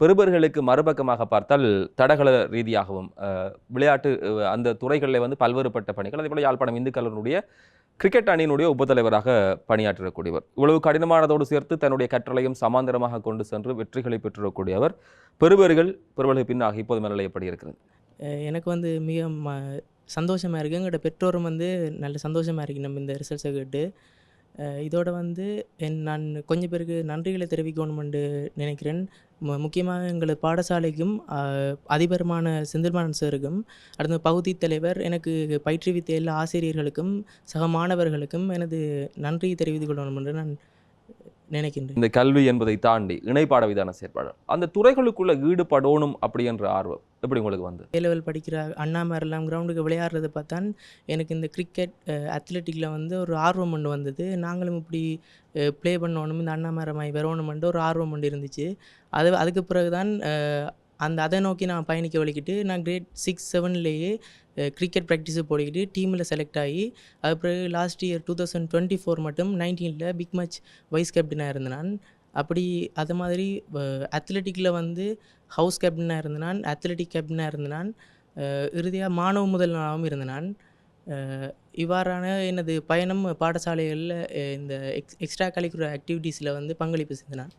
பெறுபர்களுக்கு மறுபக்கமாக பார்த்தால் தடகள ரீதியாகவும் விளையாட்டு அந்த துறைகளில் வந்து பல்வேறுபட்ட பணிகள், அதே போல யாழ்ப்பாணம் இந்து கல்லூரியினுடைய கிரிக்கெட் அணியினுடைய உபத்தலைவராக பணியாற்றக்கூடியவர். இவ்வளவு கடினமானதோடு சேர்த்து தன்னுடைய கற்றலையும் சமாந்தரமாக கொண்டு சென்று வெற்றிகளை பெற்றுவரக்கூடியவர். பெறுபர்கள் பின்னாக இப்போது மனநிலை எப்படி இருக்கிறது? எனக்கு வந்து மிக சந்தோஷமாக இருக்குது. எங்களோட பெற்றோரும் வந்து நல்ல சந்தோஷமாக இருக்குது நம்ம இந்த ரிசல்ட்ஸை கேட்டு. இதோட வந்து நான் கொஞ்சம் பேருக்கு நன்றிகளை தெரிவிக்கணுமென்று நினைக்கிறேன். முக்கியமாக எங்களது பாடசாலைக்கும் அதிபருமான செந்தில்மாறன் சாருக்கும், அடுத்த பகுதி தலைவர், எனக்கு பயிற்றுவித்த எல்லா ஆசிரியர்களுக்கும் சக மாணவர்களுக்கும் எனது நன்றியை தெரிவித்துக் கொள்ளணும் என்று நான் நினைக்கின்றேன். இந்த கல்வி என்பதை தாண்டி இணைப்பாட விதான செயற்பாடு அந்த துறைகளுக்குள்ள ஈடுபடணும் அப்படி என்ற ஆர்வம் எப்படி உங்களுக்கு வந்து? ஏ லெவல் படிக்கிற அண்ணாமாரெல்லாம் கிரவுண்டுக்கு விளையாடுறத பார்த்தான் எனக்கு இந்த கிரிக்கெட் அத்லெட்டிக்கில் வந்து ஒரு ஆர்வம் ஒன்று வந்தது. நாங்களும் இப்படி ப்ளே பண்ணணும், இந்த அண்ணாமாரமாய் வரணுமென்று ஒரு ஆர்வம் ஒன்று இருந்துச்சு. அதுக்கு பிறகு தான் அதை நோக்கி நான் பயணிக்க வலிக்கிட்டு நான் கிரேட் 6-7லேயே கிரிக்கெட் ப்ராக்டிஸு போடிக்கிட்டு டீமில் செலக்ட் ஆகி, அது பிறகு லாஸ்ட் இயர் 2024 மட்டும் 19ல் பிக் மேட்ச் வைஸ் கேப்டனாக இருந்தேன் நான். அப்படி அது மாதிரி அத்லெட்டிக்கில் வந்து ஹவுஸ் கேப்டனாக இருந்தேன் நான், அத்லெட்டிக் கேப்டனாக இருந்தேன் நான், இறுதியாக மாணவ முதல்வனாகவும் இருந்தேன் நான். இவ்வாறான எனது பயணம் பாடசாலைகளில் இந்த எக்ஸ்ட்ரா கரிக்குலர் ஆக்டிவிட்டீஸில் வந்து பங்களிப்பு செஞ்சேன் நான்.